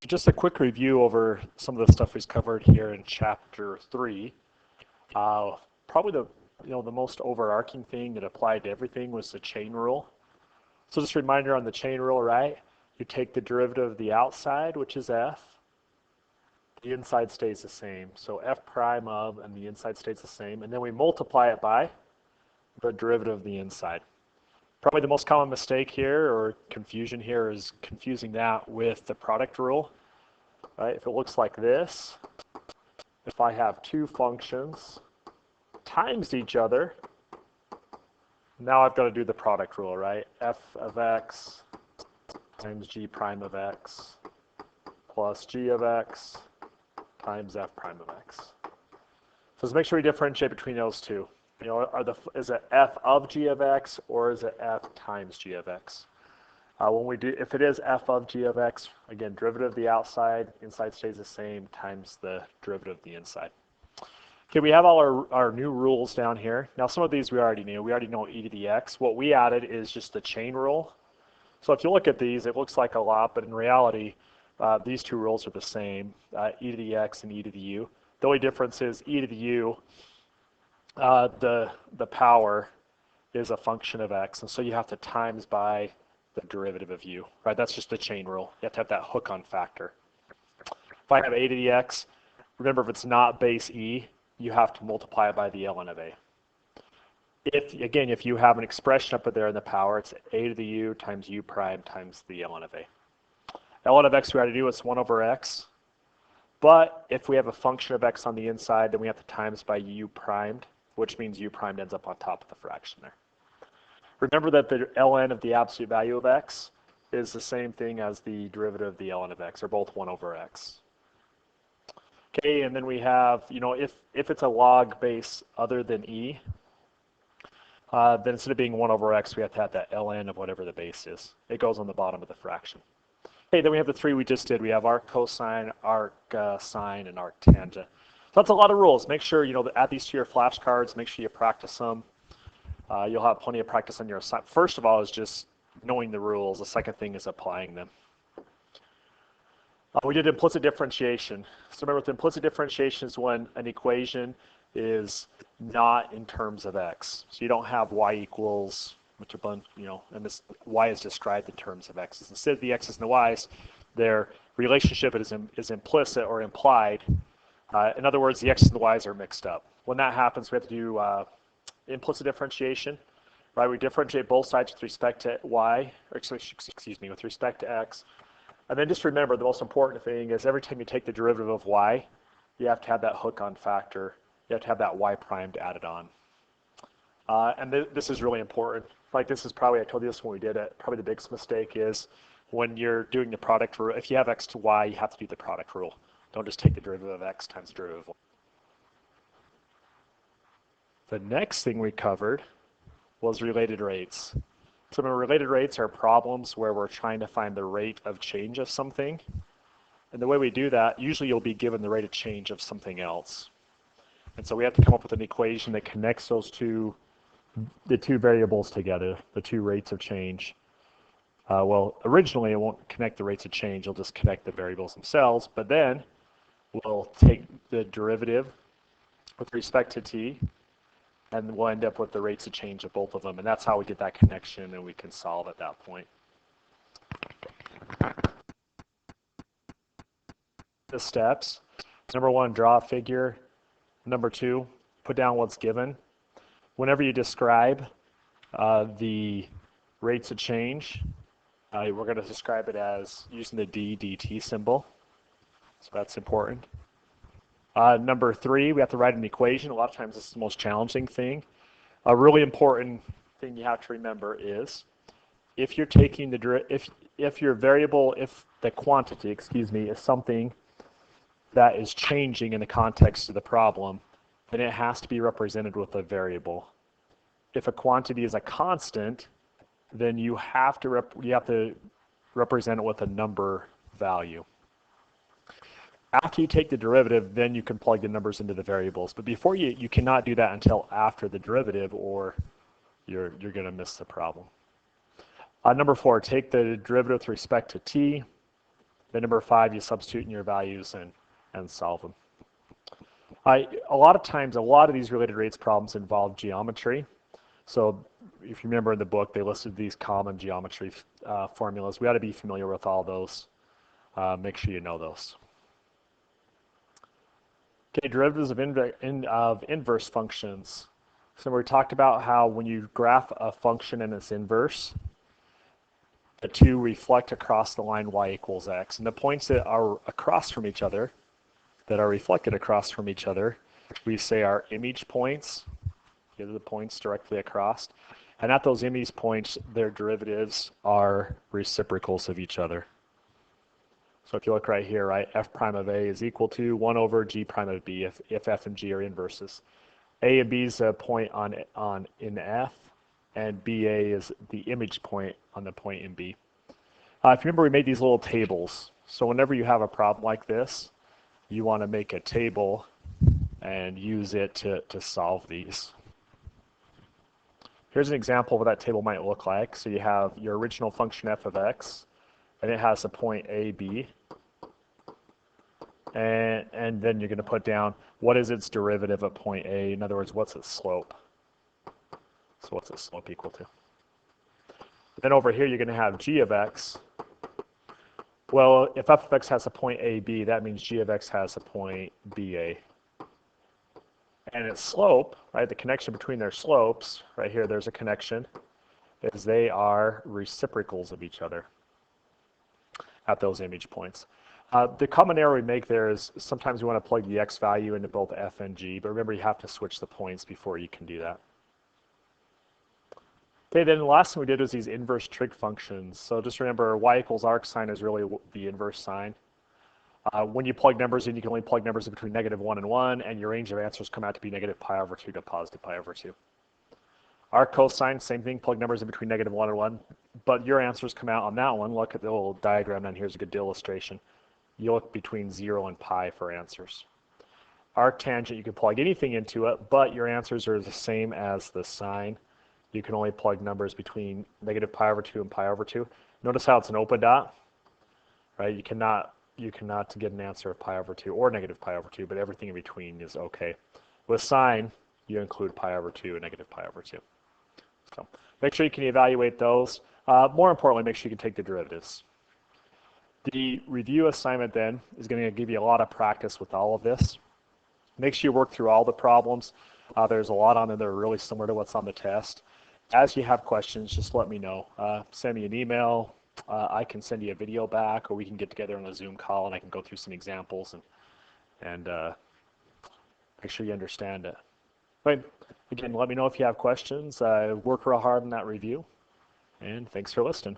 Just a quick review over some of the stuff we've covered here in chapter 3. Probably the most overarching thing that applied to everything was the chain rule. So just a reminder on the chain rule, right? You take the derivative of the outside, which is f. The inside stays the same. So f prime of, and the inside stays the same. And then we multiply it by the derivative of the inside. Probably the most common mistake here or confusion here is confusing that with the product rule. Right? If it looks like this, if I have two functions times each other, now I've got to do the product rule, right? F of x times g prime of x plus g of x times f prime of x. So let's make sure we differentiate between those two. You know, is it f of g of x or is it f times g of x? If it is f of g of x, again, derivative of the outside, inside stays the same, times the derivative of the inside. Okay, we have all our new rules down here. Now, some of these we already knew. We already know e to the x. What we added is just the chain rule. So if you look at these, it looks like a lot, but in reality, these two rules are the same, e to the x and e to the u. The only difference is e to the u, the power is a function of x, and so you have to times by the derivative of u, right? That's just the chain rule. You have to have that hook on factor. If I have a to the x, remember if it's not base e, you have to multiply it by the ln of a. If you have an expression up there in the power, it's a to the u times u prime times the ln of a. ln of x we had to do is 1 over x. But if we have a function of x on the inside, then we have to times by u primed, which means u primed ends up on top of the fraction there. Remember that the ln of the absolute value of x is the same thing as the derivative of the ln of x. They're both 1 over x. Okay, and then we have, if it's a log base other than e, then instead of being 1 over x, we have to have that ln of whatever the base is. It goes on the bottom of the fraction. Okay, then we have the three we just did. We have arc cosine, arc sine, and arc tangent. So that's a lot of rules. Make sure, add these to your flashcards. Make sure you practice them. You'll have plenty of practice on your assignment. First of all is just knowing the rules. The second thing is applying them. We did implicit differentiation. So remember, with implicit differentiation is when an equation is not in terms of x. So you don't have y equals, which are, and this y is described in terms of x's. Instead of the x's and the y's, their relationship is implicit or implied. In other words, the x's and the y's are mixed up. When that happens, we have to do implicit differentiation, right? We differentiate both sides with respect to y, or excuse me, with respect to x. And then just remember, the most important thing is every time you take the derivative of y, you have to have that hook on factor. You have to have that y primed added on. And this is really important. Like this is probably, I told you this when we did it, probably the biggest mistake is when you're doing the product rule, if you have x to y, you have to do the product rule. Don't just take the derivative of x times the derivative of y. The next thing we covered was related rates. So related rates are problems where we're trying to find the rate of change of something. And the way we do that, usually you'll be given the rate of change of something else. And so we have to come up with an equation that connects the two variables together, the two rates of change. Well, originally it won't connect the rates of change, it'll just connect the variables themselves, but then we'll take the derivative with respect to t, and we'll end up with the rates of change of both of them, and that's how we get that connection, and we can solve at that point. The steps. Number 1, draw a figure. Number 2, put down what's given. Whenever you describe the rates of change, we're going to describe it as using the dt symbol, so that's important. Number 3, we have to write an equation. A lot of times this is the most challenging thing. A really important thing you have to remember is if you're taking if your variable, if the quantity, is something that is changing in the context of the problem, then it has to be represented with a variable. If a quantity is a constant, then you have to represent it with a number value. After you take the derivative, then you can plug the numbers into the variables. But before you cannot do that until after the derivative, or you're going to miss the problem. Number 4, take the derivative with respect to t. Then number 5, you substitute in your values and solve them. A lot of times, a lot of these related rates problems involve geometry. So if you remember in the book, they listed these common geometry formulas. We ought to be familiar with all those. Make sure you know those. Okay, derivatives of inverse functions. So we talked about how when you graph a function and its inverse, the two reflect across the line y equals x. And the points that are across from each other, that are reflected across from each other, we say are image points. These are the points directly across. And at those image points, their derivatives are reciprocals of each other. So if you look right here, right, f prime of a is equal to 1 over g prime of b if f and g are inverses. A and b is a point in f, and ba is the image point on the point in b. If you remember, we made these little tables. So whenever you have a problem like this, you want to make a table and use it to solve these. Here's an example of what that table might look like. So you have your original function f of x, and it has a point a, b. And then you're going to put down what is its derivative at point A. In other words, what's its slope? So what's its slope equal to? Then over here, you're going to have g of x. Well, if f of x has a point AB, that means g of x has a point BA. And its slope, right, the connection between their slopes, right here, there's a connection, is they are reciprocals of each other at those image points. The common error we make there is sometimes we want to plug the x value into both f and g, but remember you have to switch the points before you can do that. Okay, then the last thing we did was these inverse trig functions. So just remember y equals arc sine is really the inverse sine. When you plug numbers in, you can only plug numbers in between -1 and 1, and your range of answers come out to be -pi/2 to +pi/2. Arc cosine, same thing, plug numbers in between -1 and 1, but your answers come out on that one. Look at the little diagram down here, is a good illustration. You look between 0 and pi for answers. Arctangent, you can plug anything into it, but your answers are the same as the sine. You can only plug numbers between -pi/2 and pi/2. Notice how it's an open dot, right? You cannot get an answer of pi/2 or -pi/2, but everything in between is okay. With sine, you include pi/2 and -pi/2. So make sure you can evaluate those. More importantly, make sure you can take the derivatives. The review assignment then is going to give you a lot of practice with all of this. Make sure you work through all the problems. There's a lot on there that are really similar to what's on the test. As you have questions, just let me know. Send me an email. I can send you a video back, or we can get together on a Zoom call and I can go through some examples and make sure you understand it. But again, let me know if you have questions. Work real hard on that review, and thanks for listening.